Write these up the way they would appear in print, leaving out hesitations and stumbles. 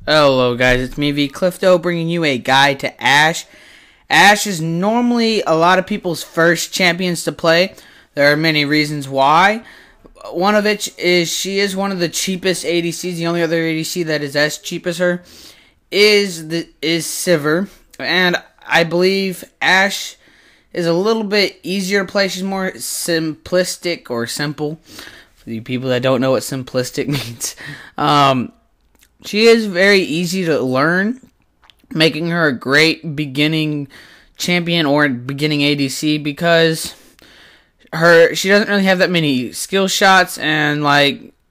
Hello guys, it's me V Clifto bringing you a guide to Ashe. Ashe is normally a lot of people's first champions to play. There are many reasons why. One of which is she is one of the cheapest ADCs. The only other ADC that is as cheap as her is Shiv, and I believe Ashe is a little bit easier to play. She's more simplistic or simple. For the people that don't know what simplistic means. She is very easy to learn, making her a great beginning champion or beginning ADC because she doesn't really have that many skill shots, and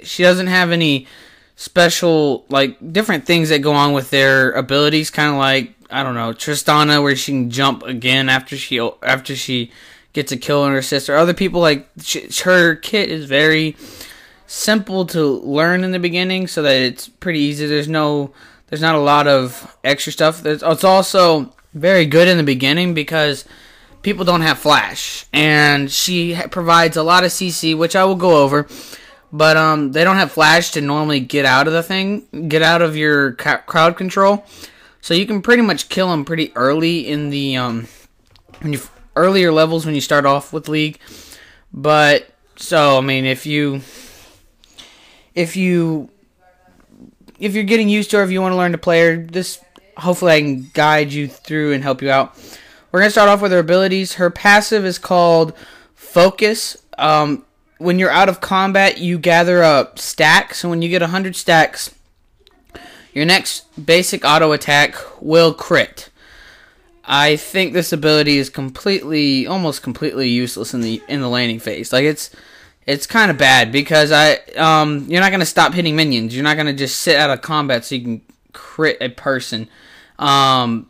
she doesn't have any special different things that go on with their abilities, kind of like, I don't know, Tristana, where she can jump again after she gets a kill on her sister. Other people, her kit is very simple to learn in the beginning, so that it's pretty easy. There's not a lot of extra stuff. It's also very good in the beginning because people don't have flash, and she provides a lot of CC, which I will go over. But they don't have flash to normally get out of your crowd control, so you can pretty much kill them pretty early in the earlier levels when you start off with League. But so I mean, if you're getting used to her, if you want to learn to play her, hopefully I can guide you through and help you out. We're going to start off with her abilities. Her passive is called Focus. When you're out of combat, you gather up stacks. So when you get 100 stacks, your next basic auto attack will crit. I think this ability is almost completely useless in the laning phase. It's kind of bad because you're not going to stop hitting minions. You're not going to just sit out of combat so you can crit a person. I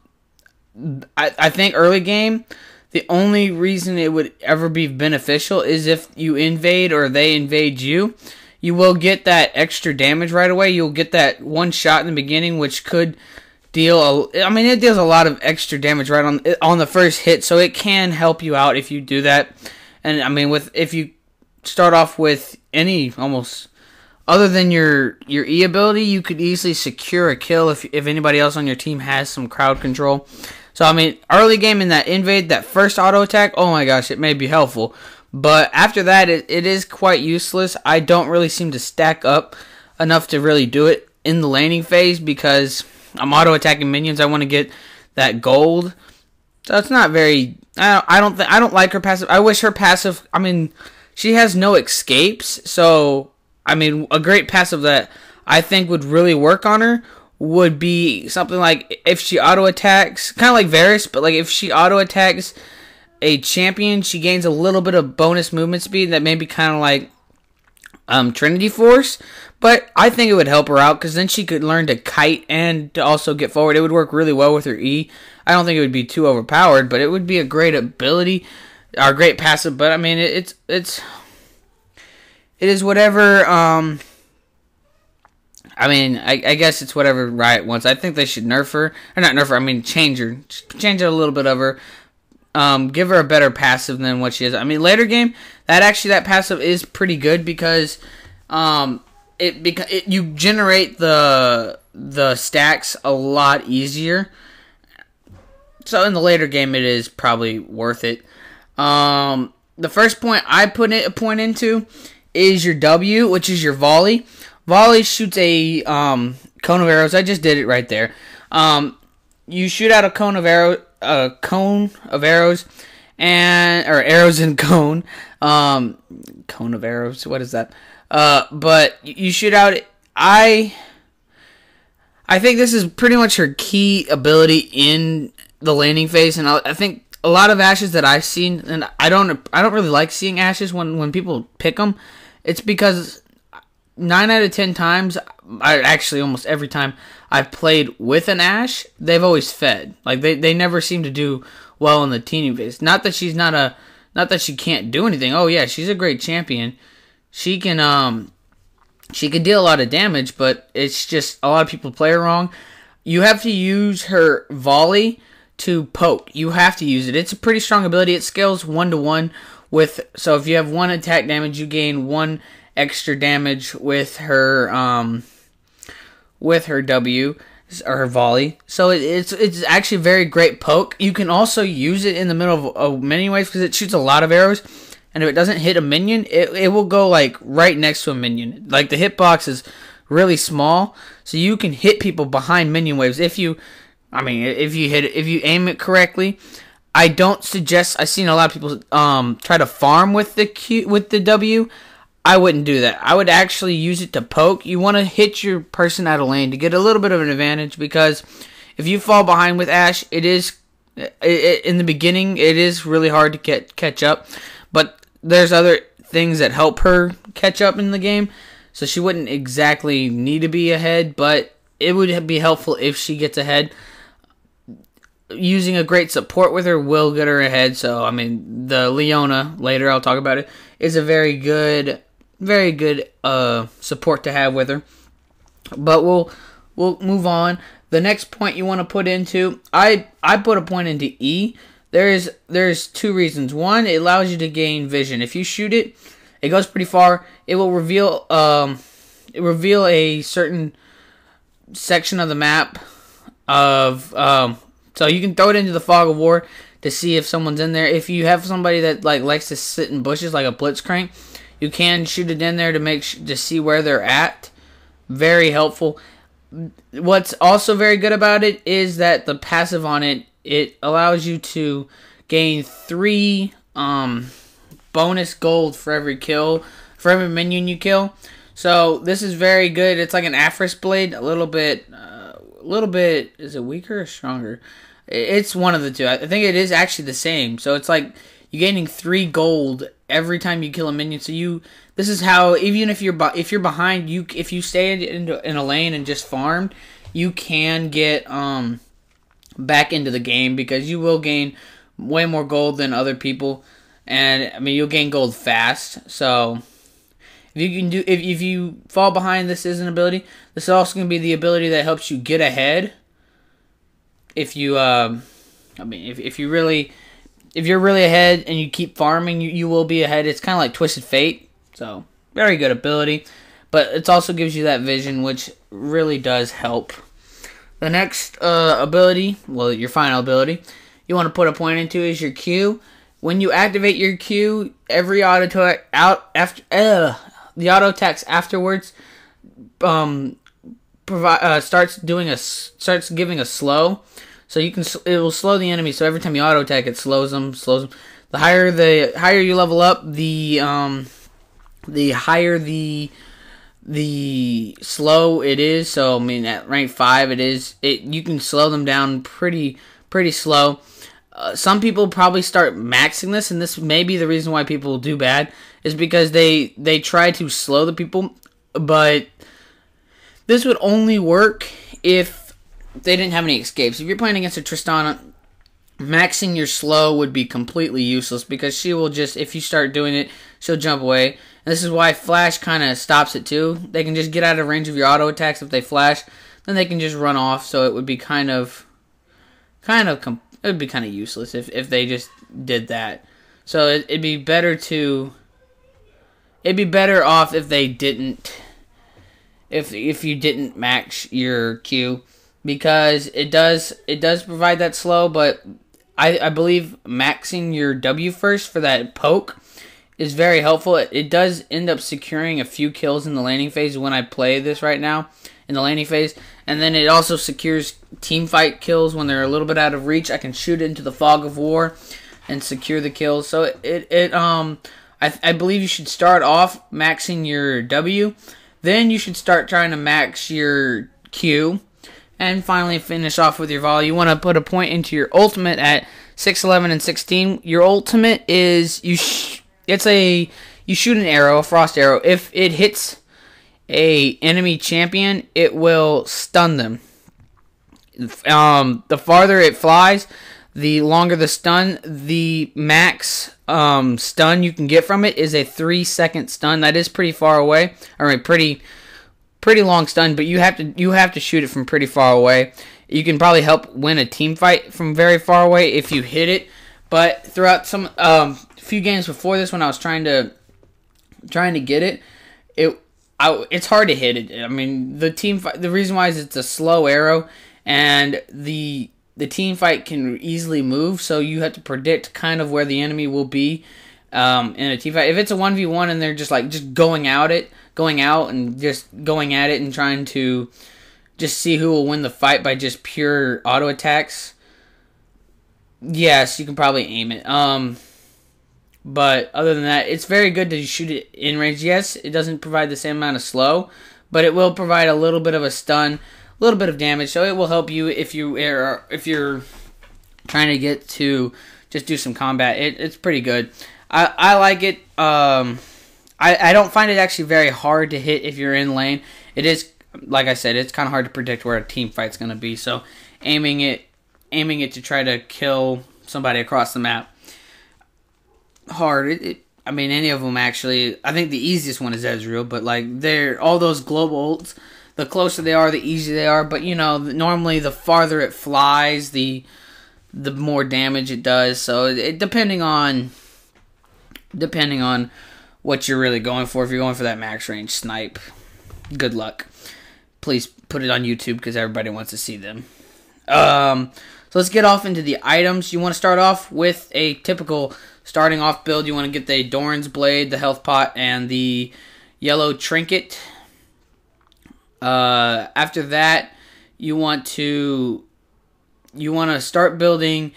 think early game, the only reason it would ever be beneficial is if you invade or they invade you. You will get that extra damage right away. You'll get that one shot in the beginning, which could deal it deals a lot of extra damage right on the first hit, so it can help you out if you do that. And I mean, if you start off with any almost other than your E ability, you could easily secure a kill if anybody else on your team has some crowd control. So I mean, early game in that invade, that first auto attack, oh my gosh, it may be helpful, but after that it is quite useless. I don't really seem to stack up enough to really do it in the laning phase because I'm auto attacking minions. I want to get that gold, so it's not very. I don't like her passive. I wish her passive. I mean, she has no escapes, so I mean, a great passive that I think would really work on her would be something like if she auto attacks, kind of like Varus, but if she auto attacks a champion, she gains a little bit of bonus movement speed. That may be kind of like Trinity Force, but I think it would help her out because then she could learn to kite and to also get forward. It would work really well with her E. I don't think it would be too overpowered, but it would be a great ability. Our great passive, but I mean, it is whatever. I mean, I guess it's whatever Riot wants. I think they should nerf her, or not nerf her. I mean, change her, change a little bit of her. Give her a better passive than what she is. I mean, later game, that passive is pretty good because you generate the stacks a lot easier. So in the later game, it is probably worth it. The first point I put a point into is your W, which is your volley. Volley shoots a cone of arrows. I just did it right there. You shoot out a cone of arrows, or arrows in cone. Cone of arrows. What is that? But you shoot out. I think this is pretty much her key ability in the laning phase, and I think a lot of Ashes that I've seen, and I don't really like seeing Ashes when people pick them. It's because 9 out of 10 times, actually almost every time I've played with an Ashe, they've always fed. They never seem to do well in the teaming phase. Not that she's not that she can't do anything. Oh yeah, she's a great champion. She can deal a lot of damage, but it's just a lot of people play her wrong. You have to use her volley to poke. You have to use it. It's a pretty strong ability. It scales 1-to-1 so if you have 1 attack damage, you gain 1 extra damage with her W. or her volley. So it's actually a very great poke. You can also use it in the middle of many ways because it shoots a lot of arrows. And if it doesn't hit a minion, it will go like right next to a minion. Like the hitbox is really small, so you can hit people behind minion waves if you aim it correctly. I don't suggest. I've seen a lot of people try to farm with the W. I wouldn't do that. I would actually use it to poke. You want to hit your person out of lane to get a little bit of an advantage, because if you fall behind with Ashe, in the beginning it is really hard to catch up, but there's other things that help her catch up in the game, so she wouldn't exactly need to be ahead, but it would be helpful if she gets ahead. Using a great support with her will get her ahead. So I mean, the Leona, later I'll talk about it, is a very good support to have with her. But we'll move on. The next point you want to put into, I put a point into E. There's two reasons. One, it allows you to gain vision. If you shoot it, it goes pretty far. It will reveal a certain section of the map of so you can throw it into the fog of war to see if someone's in there. If you have somebody that likes to sit in bushes like a blitzcrank, you can shoot it in there to see where they're at. Very helpful. What's also very good about it is that the passive on it allows you to gain 3 bonus gold for every minion you kill. So this is very good. It's like an Afris blade, a little bit. Is it weaker or stronger? It's one of the two. I think it is actually the same. So it's like you're gaining 3 gold every time you kill a minion. So this is how, even if you're behind, if you stay in a lane and just farmed, you can get back into the game, because you will gain way more gold than other people, and I mean you'll gain gold fast. So if you fall behind, this is an ability. This is also going to be the ability that helps you get ahead. If you're really ahead and you keep farming, you will be ahead. It's kind of like Twisted Fate. So very good ability, but it also gives you that vision, which really does help. The next ability, well, your final ability, you want to put a point into is your Q. When you activate your Q, every the auto attacks afterwards starts giving a slow. So it will slow the enemy. So every time you auto attack, it slows them. The higher you level up, the higher the slow it is. So I mean, at rank 5, you can slow them down pretty slow. Some people probably start maxing this, and this may be the reason why people do bad, is because they try to slow the people, but this would only work if they didn't have any escapes. If you're playing against a Tristana, maxing your slow would be completely useless, because she will just, if you start doing it, she'll jump away. And this is why Flash kind of stops it too. They can just get out of range of your auto attacks if they flash, then they can just run off. So it would be kind of useless if they just did that. So it'd be better off if they didn't, if you didn't max your Q, because it does provide that slow, but I believe maxing your W first for that poke is very helpful. It does end up securing a few kills in the laning phase when I play this right now in the laning phase, and then it also secures team fight kills when they're a little bit out of reach. I can shoot it into the fog of war and secure the kills. So I believe you should start off maxing your W, then you should start trying to max your Q, and finally finish off with your volley. You want to put a point into your ultimate at 6, 11, and 16. Your ultimate is you shoot an arrow, a frost arrow. If it hits a enemy champion, it will stun them. The farther it flies, the longer the stun. The max stun you can get from it is a 3-second stun. That is pretty far away. I mean, pretty long stun, but you have to shoot it from pretty far away. You can probably help win a team fight from very far away if you hit it. But throughout some few games before this, when I was trying to get it, it's hard to hit it. I mean, the reason why is it's a slow arrow, and the team fight can easily move, so you have to predict kind of where the enemy will be in a team fight. If it's a 1v1 and they're just going out and just going at it and trying to just see who will win the fight by just pure auto attacks, yes, you can probably aim it. But other than that, it's very good to shoot it in range. Yes, it doesn't provide the same amount of slow, but it will provide a little bit of a stun, a little bit of damage. So it will help you if you're trying to get to just do some combat. It's pretty good. I like it. I don't find it actually very hard to hit if you're in lane. It is, like I said, it's kind of hard to predict where a team fight's going to be. So aiming it to try to kill somebody across the map, hard. I mean, any of them actually. I think the easiest one is Ezreal, but like they're all those global ults. The closer they are, the easier they are. But you know, normally the farther it flies, the more damage it does. So depending on what you're really going for. If you're going for that max range snipe, good luck. Please put it on YouTube because everybody wants to see them. So let's get off into the items. You want to start off with a typical starting off build. You want to get the Doran's Blade, the health pot, and the yellow trinket. After that, you want to start building.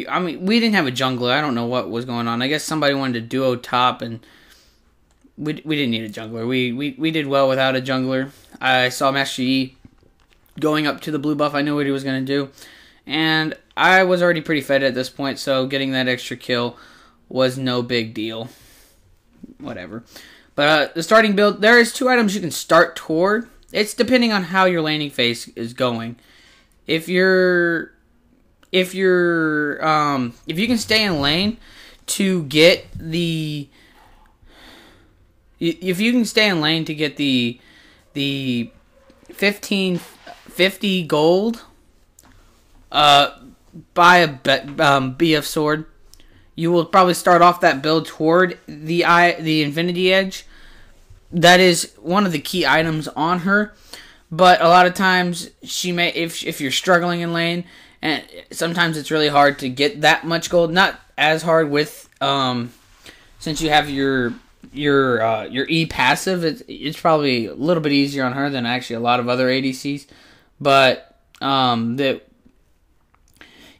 I mean, we didn't have a jungler. I don't know what was going on. I guess somebody wanted to duo top, and we didn't need a jungler. We did well without a jungler. I saw Master Yi going up to the blue buff. I knew what he was going to do. And I was already pretty fed at this point, so getting that extra kill was no big deal. Whatever. But the starting build, there is 2 items you can start toward. It's depending on how your laning phase is going. If you can stay in lane to get the 1550 gold, buy a BF sword. You will probably start off that build toward the Infinity Edge. That is one of the key items on her. But a lot of times she may, if you're struggling in lane, and sometimes it's really hard to get that much gold. Not as hard with since you have your E passive. It's probably a little bit easier on her than actually a lot of other ADCs. But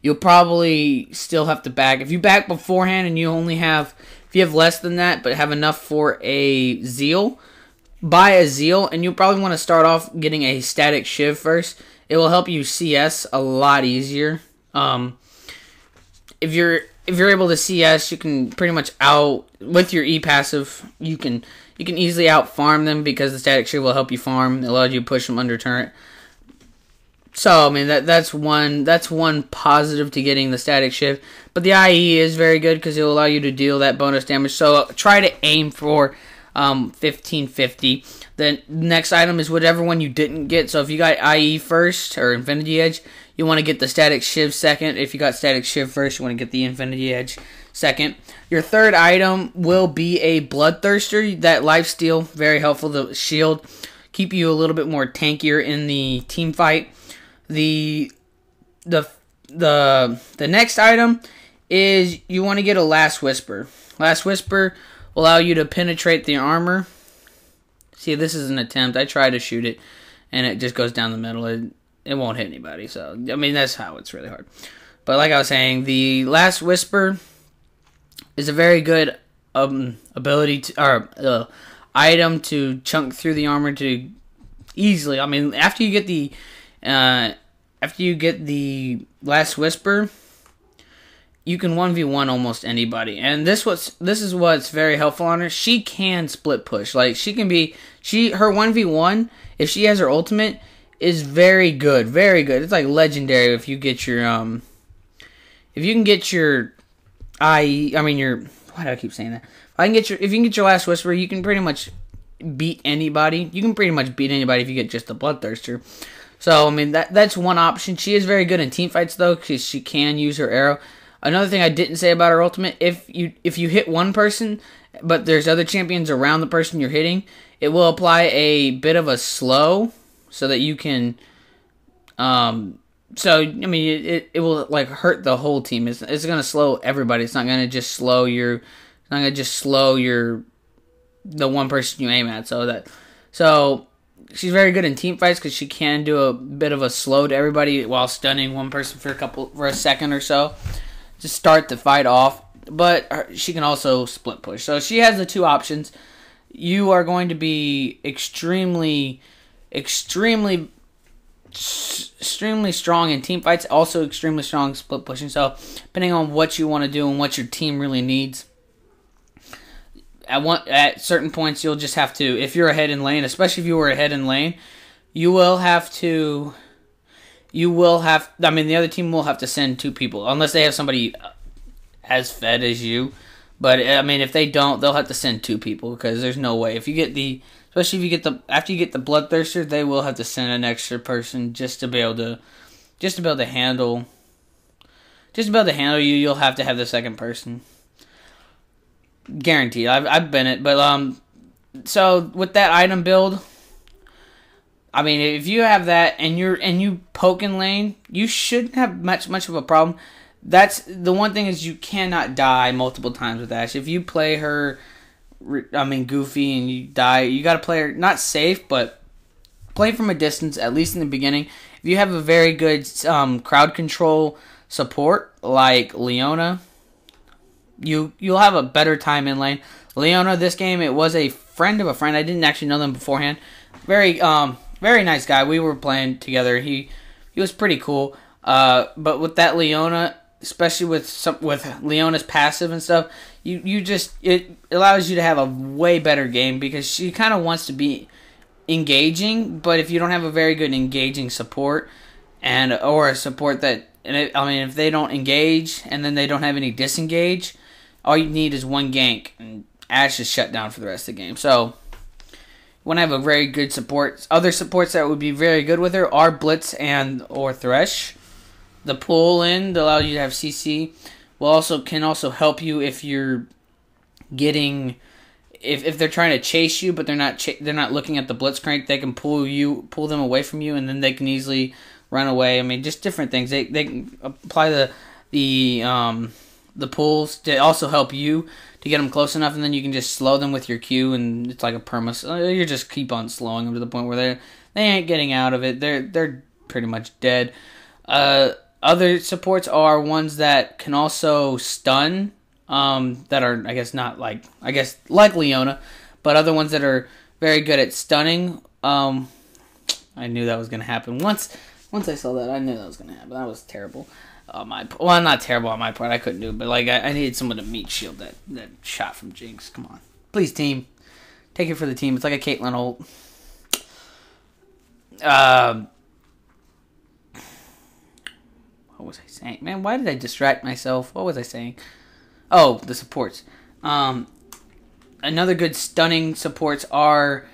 you'll probably still have to back. If you back beforehand and if you have less than that but have enough for a Zeal, buy a Zeal, and you'll probably want to start off getting a static Shiv first. It will help you CS a lot easier. If you're able to CS, you can pretty much with your E passive, you can easily out farm them because the static Shiv will help you farm. It allows you to push them under turret. So I mean that's one positive to getting the static Shiv. But the IE is very good because it will allow you to deal that bonus damage. So try to aim for 1550. The next item is whatever one you didn't get. So if you got IE first or Infinity Edge, you want to get the static Shiv second. If you got static Shiv first, you want to get the Infinity Edge second. Your third item will be a Bloodthirster. That lifesteal, very helpful. The shield, keep you a little bit more tankier in the team fight. The next item is you want to get a Last Whisper. Last Whisper will allow you to penetrate the armor. See, this is an attempt. I try to shoot it, and it just goes down the middle. It won't hit anybody. So, I mean, that's how it's really hard. But like I was saying, the Last Whisper is a very good item to chunk through the armor to easily. I mean, after you get the Last Whisper, you can 1v1 almost anybody. And this is what's very helpful on her. She can split push. Like her 1v1, if she has her ultimate, is very good. Very good. It's like legendary if you get your if you can get your why do I keep saying that? If you can get your Last Whisper, you can pretty much beat anybody. You can pretty much beat anybody if you get just the Bloodthirster. So, I mean, that's one option. She is very good in team fights, though, because she can use her arrow. Another thing I didn't say about her ultimate, if you hit one person but there's other champions around the person you're hitting, it will apply a bit of a slow so that you can. So I mean, it will like hurt the whole team. It's gonna slow everybody. It's not gonna just slow your. It's not gonna just slow the one person you aim at. So she's very good in team fights because she can do a bit of a slow to everybody while stunning one person for a second or so to start the fight off. But she can also split push. So she has the two options. You are going to be extremely strong in team fights, also extremely strong in split pushing. So depending on what you want to do and what your team really needs, at certain points you'll just have to, if you're ahead in lane, especially if you were ahead in lane, the other team will have to send two people unless they have somebody as fed as you. But I mean, if they don't, they'll have to send two people because there's no way. After you get the Bloodthirster, they will have to send an extra person just to be able to handle you. You'll have to have the second person, guaranteed. I've been it, but so with that item build, I mean, if you have that and you poke in lane, you shouldn't have much of a problem. That's the one thing is you cannot die multiple times with Ashe. If you play her, goofy, and you die, you got to play her not safe, but play from a distance, at least in the beginning. If you have a very good crowd control support like Leona, you'll have a better time in lane. Leona, this game, it was a friend of a friend. I didn't actually know them beforehand. Very nice guy. We were playing together. He was pretty cool. But with that Leona, especially with Leona's passive and stuff, it allows you to have a way better game because she kind of wants to be engaging, but if you don't have a very good engaging support or a support if they don't engage and then they don't have any disengage, all you need is one gank and Ashe is shut down for the rest of the game. So you want to have a very good support. Other supports that would be very good with her are Blitz or Thresh. The pull in to allow you to have CC can also help you if you're getting if they're trying to chase you, but they're not looking at the Blitzcrank. They can pull them away from you, and then they can easily run away. I mean, just different things. They can apply the pulls to also help you to get them close enough, and then you can just slow them with your Q, and it's like a perma. You just keep on slowing them to the point where they ain't getting out of it. They're pretty much dead. Other supports are ones that can also stun, that are, like Leona, but other ones that are very good at stunning. I knew that was going to happen. Once I saw that, I knew that was going to happen. That was terrible. Not terrible on my part. I couldn't do it, but I needed someone to meat shield that shot from Jinx. Come on. Please, team. Take it for the team. It's like a Caitlyn ult. What was I saying? Man, why did I distract myself? What was I saying? Oh, the supports. Another good stunning supports are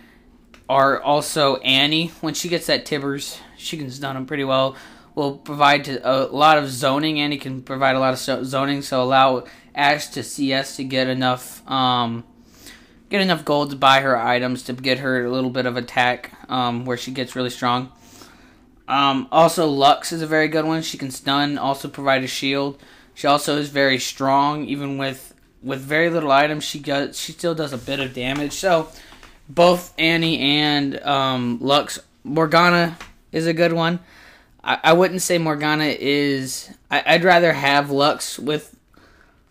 also Annie. When she gets that Tibbers, she can stun them pretty well. Will provide a lot of zoning. Annie can provide a lot of zoning, so allow Ashe to CS to get enough gold to buy her items to get her a little bit of attack where she gets really strong. Also, Lux is a very good one. She can stun, also provide a shield. She also is very strong, even with very little items. She still does a bit of damage. So, both Annie and Lux. Morgana is a good one. I wouldn't say Morgana is. I'd rather have Lux with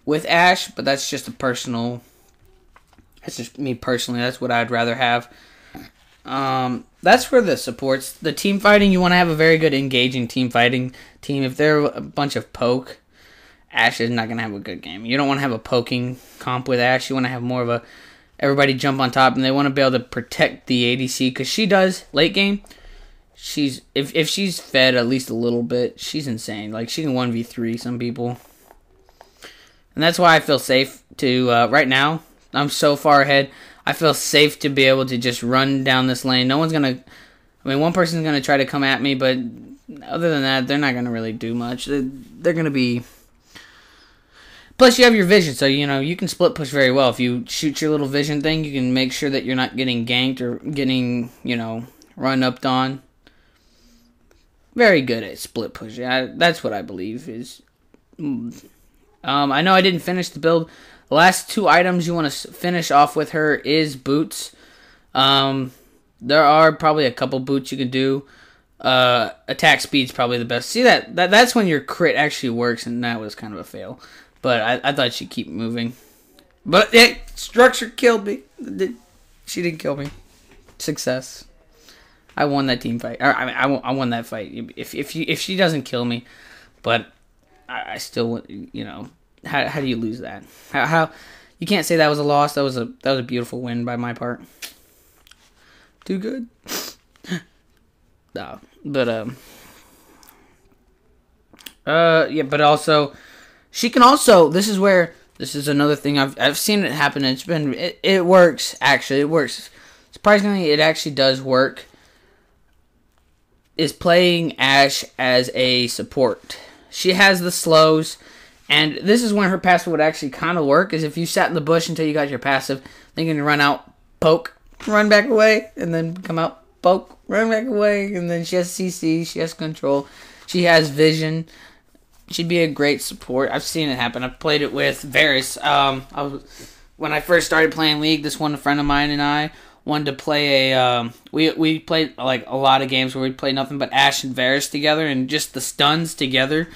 Ashe, but that's just that's just me personally. That's what I'd rather have. That's for the supports. The team fighting, you want to have a very good engaging team fighting team. If they're a bunch of poke, Ashe is not going to have a good game. You don't want to have a poking comp with Ashe. You want to have more of everybody jump on top, and they want to be able to protect the ADC, because she does late game. If she's fed at least a little bit, she's insane. Like, she can 1v3 some people. And that's why I feel safe to, right now, I'm so far ahead. I feel safe to be able to just run down this lane. No one's going to... one person's going to try to come at me, but other than that, they're not going to really do much. They're going to be Plus, you have your vision, so you can split push very well. If you shoot your little vision thing, you can make sure that you're not getting ganked or getting run up on. Very good at split push. That's what I believe is. I know I didn't finish the build. The last 2 items you want to finish off with her is boots. There are probably a couple boots you can do. Attack speed's probably the best. See that's when your crit actually works, and that was kind of a fail. But I thought she'd keep moving. But structure killed me. She didn't kill me. Success. I won that team fight. I won that fight. If she doesn't kill me, but I still how do you lose that? How you can't say that was a loss. That was a beautiful win by my part. Too good. No, but yeah, but also she can also. This is another thing I've seen it happen. It works actually. It works surprisingly. It actually does work. Is playing Ashe as a support. She has the slows, and this is when her passive would actually kind of work. Is if you sat in the bush until you got your passive, then you can run out, poke, run back away, and then come out, poke, run back away, and then she has CC, she has control, she has vision. She'd be a great support. I've seen it happen. I've played it with Varys. When I first started playing League, this one friend of mine and I wanted to play we played like a lot of games where we'd play nothing but Ashe and Varys together, and just the stuns together,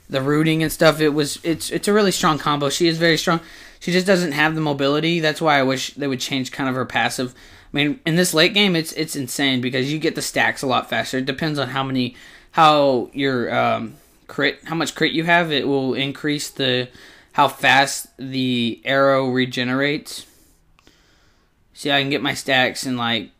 the rooting and stuff. It's a really strong combo. She is very strong. She just doesn't have the mobility. That's why I wish they would change kind of her passive. I mean, in this late game, it's insane because you get the stacks a lot faster. It depends on how your crit, how much crit you have. It will increase how fast the arrow regenerates. See, I can get my stacks in like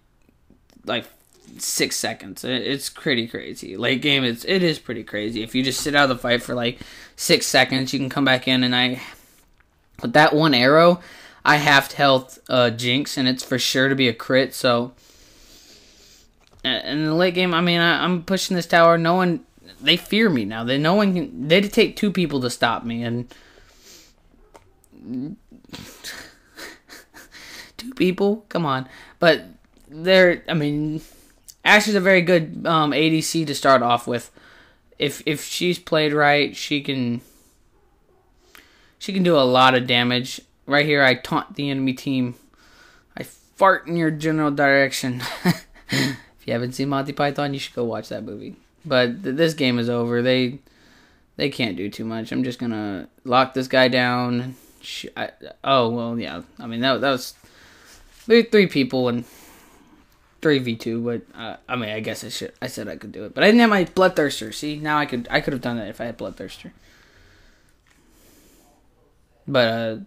6 seconds. It's pretty crazy. Late game, it is pretty crazy. If you just sit out of the fight for like 6 seconds, you can come back in, and with that one arrow, I halved health Jinx, and it's for sure to be a crit. So, in the late game, I mean, I'm pushing this tower. No one, they fear me now. They'd take 2 people to stop me, and 2 people, come on. But Ashe is a very good ADC to start off with. If she's played right, she can do a lot of damage. Right here, I taunt the enemy team. I fart in your general direction. If you haven't seen Monty Python, you should go watch that movie. But this game is over. They can't do too much. I'm just gonna lock this guy down. Oh well, yeah. I mean that was 3 people and 3v2. But I guess I said I could do it, but I didn't have my Bloodthirster. See, now I could have done that if I had Bloodthirster. But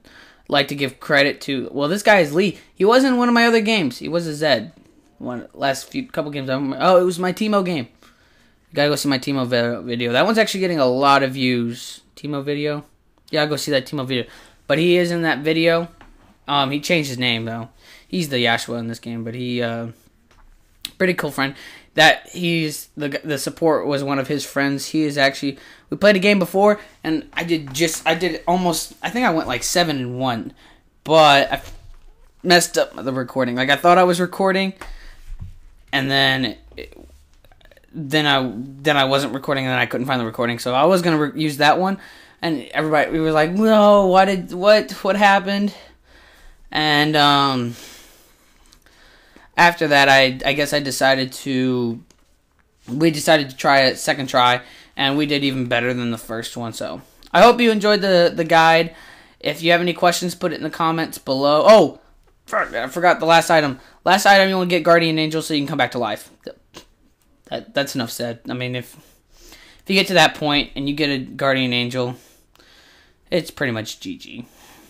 like to give credit to this guy is Lee. He was in one of my other games. He was a Zed. Couple games. It was my Teemo game. You gotta go see my Teemo video. That one's actually getting a lot of views. Teemo video. Yeah, go see that Teemo video. But he is in that video. He changed his name though. He's the Yashua in this game, but he pretty cool friend. That he's the support was one of his friends. He is actually, we played a game before, and I think I went like 7-1, but I messed up the recording. Like I thought I was recording, and then I wasn't recording, and then I couldn't find the recording, so I was gonna use that one, and everybody we were like, no, what happened, and after that, I guess we decided to try a second try, and we did even better than the first one. So I hope you enjoyed the guide. If you have any questions, put it in the comments below. Oh, I forgot the last item. Last item, you want to get Guardian Angel so you can come back to life. That's enough said. I mean, if you get to that point and you get a Guardian Angel, it's pretty much GG.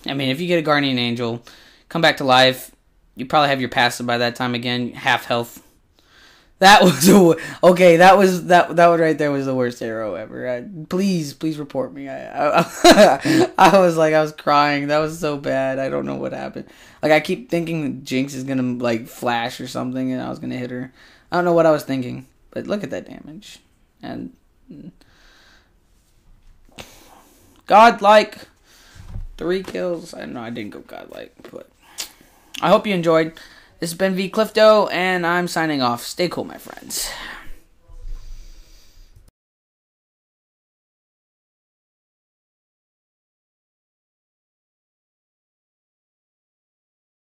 I mean, if you get a Guardian Angel, come back to life. You probably have your passive by that time again, half health. That was okay. That one right there was the worst arrow ever. Please report me. I was crying. That was so bad. I don't know what happened. Like I keep thinking Jinx is gonna like flash or something, and I was gonna hit her. I don't know what I was thinking, but look at that damage and godlike. 3 kills. I know I didn't go godlike, but I hope you enjoyed. This has been V Clifto, and I'm signing off. Stay cool, my friends.